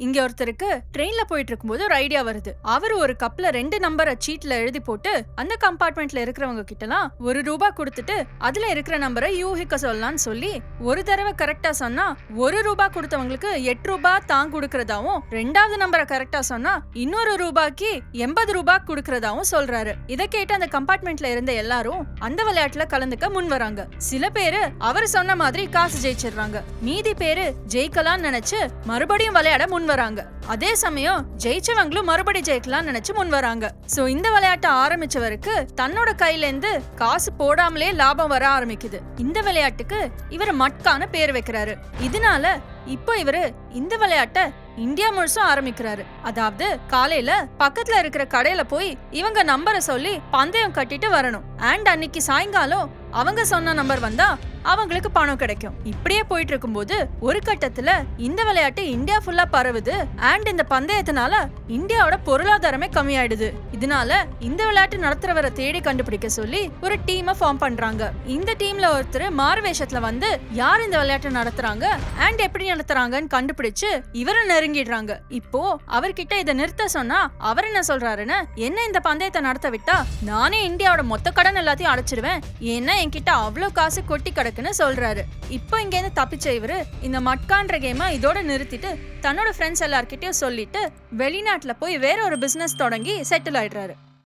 இங்க ஒருத்தருக்கு ட்ரெயின்ல போயிட்டு இருக்கும்போது ஒரு ஐடியா வருது. அவரு ஒரு கப்ல 2 நம்பரை சீட்ல எழுதி போட்டு அந்த கம்பார்ட்மெண்ட்ல இருக்கிறவங்க கிட்டலாம் ₹1 கொடுத்துட்டு அதுல இருக்கிற நம்பரை யூகிக்க சொல்லலாம்னு சொல்லி ஒரு தடவை கரெக்டா சொன்னா ₹1 கொடுத்தவங்களுக்கு ₹8 தான் கொடுக்கறதாவும், ரெண்டாவது நம்பரை கரெக்டா சொன்னா இன்னொரு ரூபாய்க்கு ₹80 கொடுக்கறதாவும் சொல்றாரு. இதை கேட்டு அந்த கம்பார்ட்மெண்ட்ல இருந்த எல்லாரும் அந்த விளையாட்டுல கலந்துக்க முன் வராங்க. சில பேரு அவர் சொன்ன மாதிரி காசு ஜெயிச்சிடுறாங்க. மீதி பேரு ஜெயிக்கலாம்னு நினைச்சு மறுபடியும் விளையாட முன் வராங்க. அதே சமயம் ஜெயிச்சவங்களும் மறுபடி ஜெயிக்கலாம் நினைச்சு முன் வராங்க. சோ இந்த விளையாட்டை ஆரம்பிச்சவருக்கு தன்னோட கையில இருந்து காசு போடாமலே லாபம் வர ஆரம்பிக்குது. இந்த விளையாட்டுக்கு இவர் மட்கான பேர் வைக்கிறாரு. இதனால இப்போ இவரு இந்த விளையாட்டை இந்தியா முழுசும் ஆரம்பிக்கிறாரு. அதாவது காலையில பக்கத்துல இருக்கிற கடையில போய் இவங்க நம்பரை சொல்லி பந்தயம் கட்டிட்டு வரணும். அண்ட் அன்னைக்கு சாயங்காலம் அவங்க சொன்ன நம்பர் வந்தா அவங்களுக்கு பணம் கிடைக்கும். இப்படியே போயிட்டு இருக்கும்போது ஒரு கட்டத்துல இந்த விளையாட்டு இந்தியா ஃபுல்லா பரவுது. அண்ட் இந்த பந்தயத்தினால இந்தியாவோட பொருளாதாரமே கம்மியாயிடுது. இதனால இந்த விளையாட்டு நடத்துறவரை தேடி கண்டுபிடிக்க சொல்லி ஒரு டீமை ஃபார்ம் பண்றாங்க. இந்த டீம்ல ஒருத்தர் மாறுவேஷத்துல வந்து யார் இந்த விளையாட்டை நடத்துறாங்க அண்ட் எப்படி நடத்துறாங்கன்னு கண்டுபிடிச்சு இவரை நெருங்கிடுறாங்க. இப்போ அவர்கிட்ட இதை நிறுத்த சொன்னா அவர் என்ன சொல்றாருன்னு, என்ன இந்த பந்தயத்தை நடத்த விட்டா நானே இந்தியாவோட மொத்த கடன் எல்லாத்தையும் அடைச்சிருவேன், ஏன்னா என்கிட்ட அவ்வளவு காசு கொட்டி கிடக்குன்னு சொல்றாரு. இப்போ இங்க இருந்து தப்பிச்ச இவரு இந்த மட்கான்ற கேமை இதோட நிறுத்திட்டு தன்னோட ஃப்ரெண்ட்ஸ் எல்லார்கிட்டயும் சொல்லிட்டு வெளிநாட்டுல போய் வேற ஒரு பிசினஸ் தொடங்கி செட்டில் ஆயிடுறாரு.